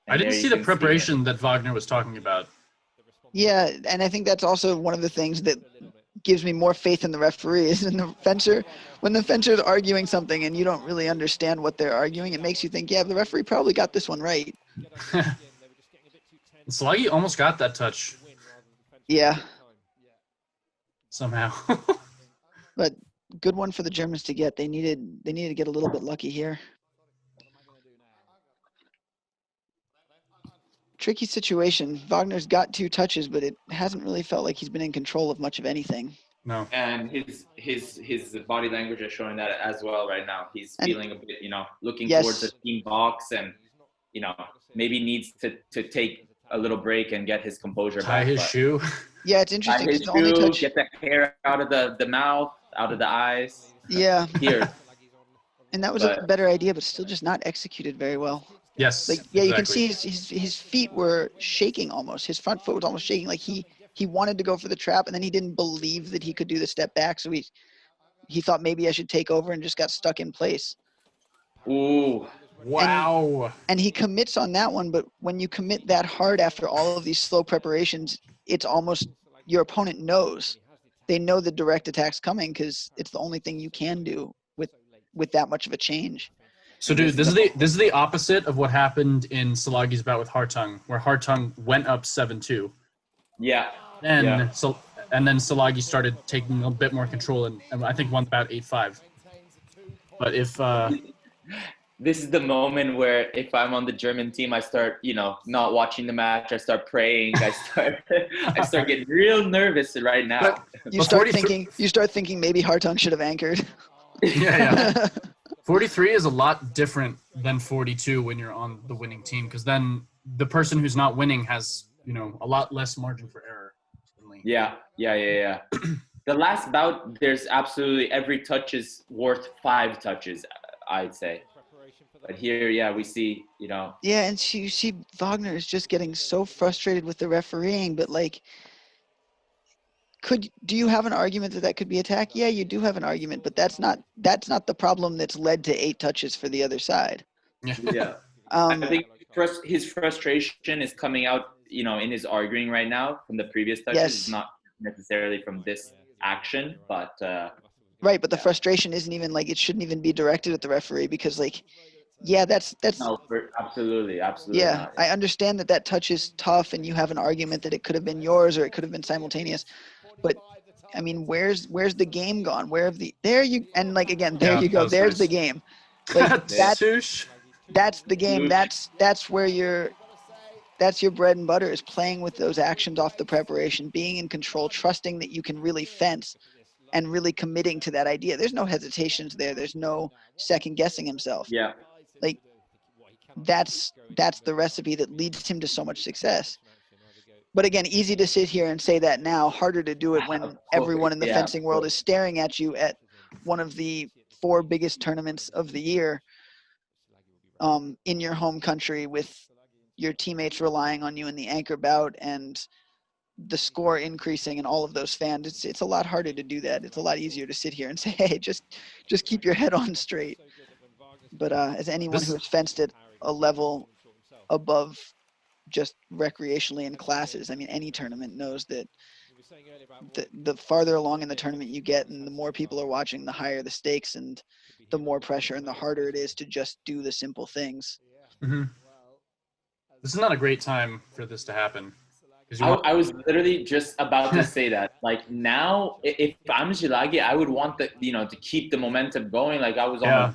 I And didn't there see you the can see it. preparation that Wagner was talking about. Yeah, and I think that's also one of the things that gives me more faith in the referee is in the fencer. When the fencer is arguing something and you don't really understand what they're arguing, it makes you think, yeah, the referee probably got this one right. Salagi almost got that touch Yeah, somehow. but good one for the Germans to get. They needed to get a little bit lucky here. Tricky situation. Wagner's got 2 touches, but it hasn't really felt like he's been in control of much of anything. No. And his body language is showing that as well right now. He's And- feeling a bit, looking Yes. towards the team box and, maybe needs to take a little break and get his composure Tie back. his but shoe. Yeah, it's tie interesting. his The only shoe, touch. get the hair out of the mouth, out of the eyes. Yeah, Here. and that was a But- better idea, but still just not executed very well. Yes. Like, yeah, you can exactly. see his feet were shaking almost. His front foot was almost shaking. Like he wanted to go for the trap, and then he didn't believe that he could do the step back. So he thought maybe I should take over and just got stuck in place. Ooh. Wow. And he commits on that one, but when you commit that hard after all of these slow preparations, it's almost your opponent knows. They know the direct attack's coming because it's the only thing you can do with that much of a change. So, dude, this is the opposite of what happened in Salagi's bout with Hartung, where Hartung went up 7-2. Yeah. Then Yeah. and then Salagi started taking a bit more control and I think won about 8-5. But if This is the moment where if I'm on the German team, I start, not watching the match. I start praying. I start getting real nervous right now. But- You But start 43 thinking maybe Hartung should have anchored. yeah. 43 is a lot different than 42 when you're on the winning team, because then the person who's not winning has, a lot less margin for error. Certainly. Yeah. The last bout, there's absolutely every touch is worth 5 touches, I'd say. But here, we see, Yeah, and you see Wagner is just getting so frustrated with the refereeing, but like, do you have an argument that could be attack? Yeah, you do have an argument, but that's not the problem that's led to 8 touches for the other side. yeah. I think his frustration is coming out, in his arguing right now from the previous touches. Yes. It's not necessarily from this action, but Right, but the frustration isn't even like it shouldn't even be directed at the referee because like, yeah, that's no, absolutely yeah, not. I understand that touch is tough and you have an argument that it could have been yours or it could have been simultaneous, but I mean, where's the game gone? There you go. Yeah, You go. that was There's the nice. game. Like Swoosh. that's the game. That's where that's your bread and butter is playing with those actions off the preparation, being in control, trusting that you can really fence and really committing to that idea. There's no hesitations there. There's no second guessing himself. Yeah. Like that's the recipe that leads him to so much success. But again, easy to sit here and say that now, harder to do it when everyone in the fencing world is staring at you at one of the 4 biggest tournaments of the year in your home country with your teammates relying on you in the anchor bout and the score increasing and all of those fans. It's a lot harder to do that. It's a lot easier to sit here and say, hey, just keep your head on straight. But as anyone who has fenced at a level above just recreationally in classes, I mean, any tournament knows that the farther along in the tournament you get and the more people are watching, the higher the stakes and the more pressure and the harder it is to just do the simple things. Mm-hmm. This is not a great time for this to happen. I was literally just about to say that. Like now, if I'm Zilagi, I would want to keep the momentum going. Like I was on a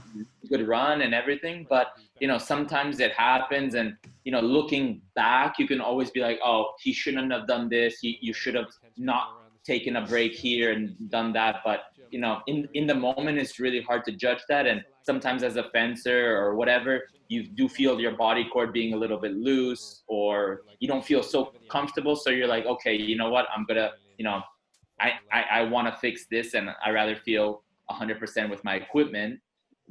good run and everything, but sometimes it happens, and looking back, you can always be like, oh, he shouldn't have done this. You should have not taken a break here and done that. But in the moment, it's really hard to judge that. And sometimes as a fencer or whatever, you do feel your body cord being a little bit loose, or you don't feel so comfortable. So you're like, okay, you know what? I'm gonna, I want to fix this, and I rather feel 100% with my equipment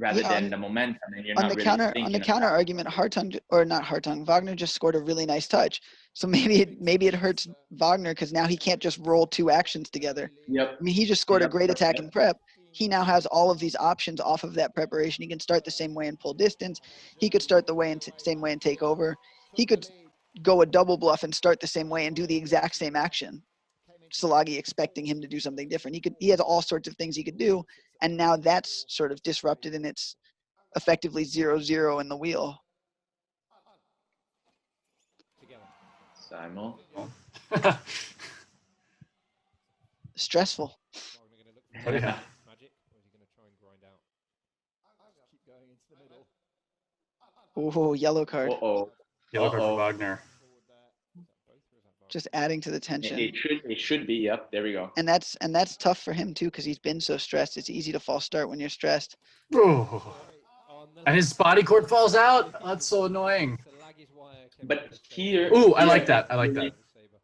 rather Yeah, than the momentum, and you're on not the really counter thinking of counter that. argument, Wagner just scored a really nice touch. So maybe it hurts Wagner because now he can't just roll two actions together. Yep. I mean, he just scored a Yep. great attack Yep. in prep. He now has all of these options off of that preparation. He can start the same way and pull distance. He could start the same way and take over. He could go a double bluff and start the same way and do the exact same action. Szilagyi expecting him to do something different. He has all sorts of things he could do, and now that's sort of disrupted, and it's effectively 0-0 in the wheel. Simon. Stressful. Oh, yeah. Oh, yellow card. Uh-oh. Yellow card for Uh-oh. Wagner. Just adding to the tension. It should be. Yep. There we go. And that's tough for him too, because he's been so stressed. It's easy to false start when you're stressed. Oh. And his body cord falls out. That's so annoying. But here. Ooh, I like that. I like that.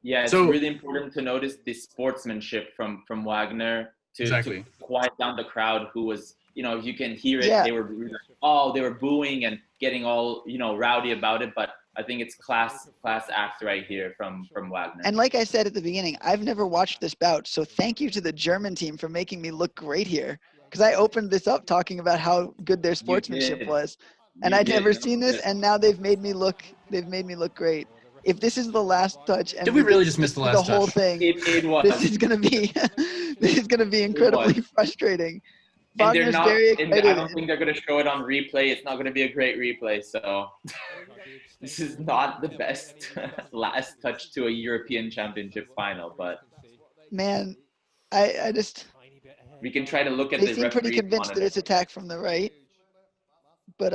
Yeah, it's So- really important to notice the sportsmanship from Wagner to quiet down the crowd, who was, you can hear it. Yeah. They were booing and getting all, rowdy about it. But I think it's class act right here from Wagner. And like I said at the beginning, I've never watched this bout, so thank you to the German team for making me look great here. Because I opened this up talking about how good their sportsmanship was, and I'd never seen this, and now they've made me look great. If this is the last touch, and Did we really just miss the last whole touch? thing, It was. this is gonna be incredibly frustrating. And they're Wagner's not. very And I excited. don't think they're going to show it on replay. It's not going to be a great replay. So this is not the best last touch to a European Championship final. But Man, I just we can try to look at they the seem pretty referee's convinced that monitor. it's attack from the right, but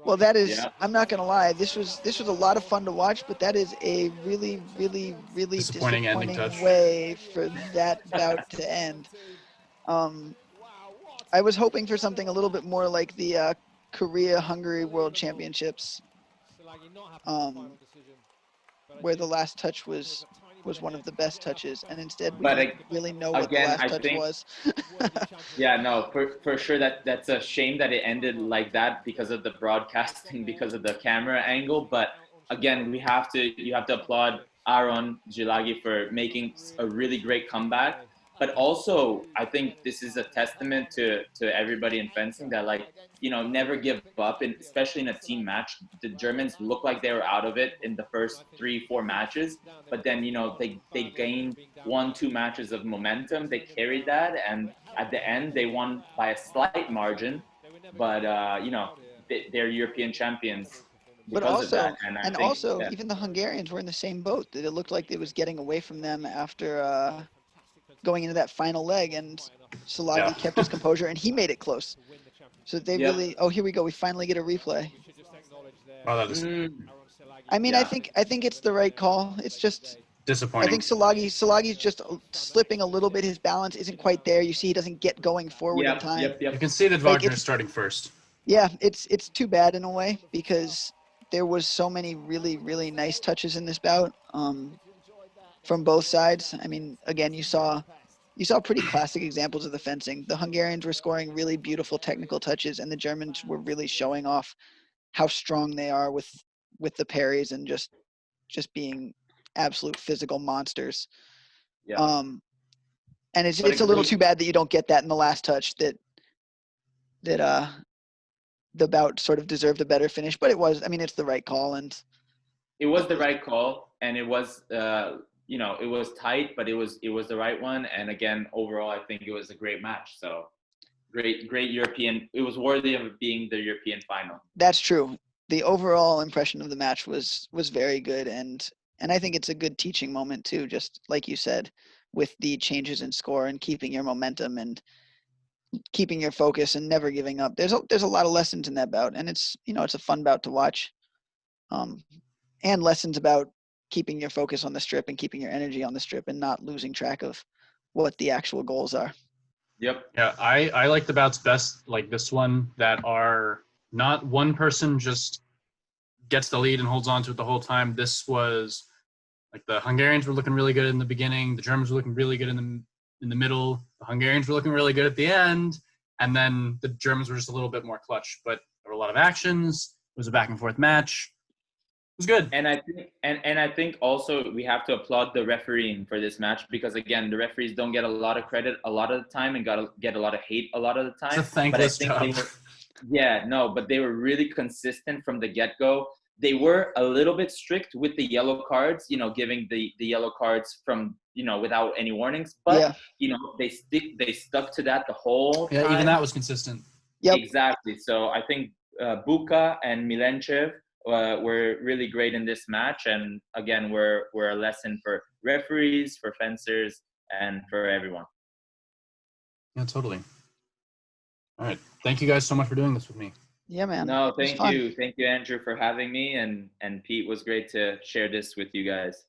well, that is. Yeah. I'm not gonna lie. This was a lot of fun to watch, but that is a really, really, really Disappointing ending touch. way for that bout to end. I was hoping for something a little bit more like the Korea-Hungary World Championships, where the last touch was one of the best touches, and instead we don't really know what the again, last I touch think- was. Yeah, no, for sure that's a shame that it ended like that because of the broadcasting, because of the camera angle. But again, you have to applaud Aaron Szilagyi for making a really great comeback. But also, I think this is a testament to everybody in fencing that, never give up, especially in a team match. The Germans looked like they were out of it in the first 3-4 matches, but then, they gained 1-2 matches of momentum. They carried that, and at the end, they won by a slight margin. But, they're European champions But because also, of that. And I think, even the Hungarians were in the same boat. That it looked like it was getting away from them after going into that final leg, and Szilagyi kept his composure, and he made it close. So they really. Oh, here we go. We finally get a replay. Oh, that is I mean, Yeah. I think it's the right call. It's just. disappointing. I think Szilagyi's just slipping a little bit. His balance isn't quite there. You see, he doesn't get going forward in time. You Yep. can see that Like, Wagner is it's- starting first. Yeah, it's too bad in a way, because there was so many really, really nice touches in this bout from both sides. I mean, again, you saw pretty classic examples of the fencing. The Hungarians were scoring really beautiful technical touches, and the Germans were really showing off how strong they are with the parries and just being absolute physical monsters. Yeah. And it's But a little too bad that you don't get that in the last touch. That the bout sort of deserved a better finish, but it was. I mean, it's the right call, and It was the right call, and it was, it was tight, but it was the right one. And again, overall, I think it was a great match. So great European. It was worthy of being the European final. that's true. The overall impression of the match was very good, and I think it's a good teaching moment too. Just like you said, with the changes in score and keeping your momentum and keeping your focus and never giving up. There's a lot of lessons in that bout, and it's it's a fun bout to watch. And lessons about keeping your focus on the strip and keeping your energy on the strip and not losing track of what the actual goals are. Yep. Yeah, I like the bouts best, like this one, that are not one person just gets the lead and holds on to it the whole time. This was like the Hungarians were looking really good in the beginning. The Germans were looking really good in the middle. The Hungarians were looking really good at the end, and then the Germans were just a little bit more clutch. But there were a lot of actions. It was a back and forth match. It was good. And I think also we have to applaud the refereeing for this match, because again, the referees don't get a lot of credit a lot of the time and get a lot of hate a lot of the time. It's a thankless job. But they were really consistent from the get-go. They were a little bit strict with the yellow cards, giving the yellow cards from, without any warnings. But, they stuck to that the whole time. Yeah, even that was consistent. Yep. Exactly. So I think Buka and Milenchev were really great in this match. And again, we're a lesson for referees, for fencers, and for everyone. Yeah, totally. All right. Thank you guys so much for doing this with me. Yeah, man. No, thank you. Thank you, Andrew, for having me. And Pete, was great to share this with you guys.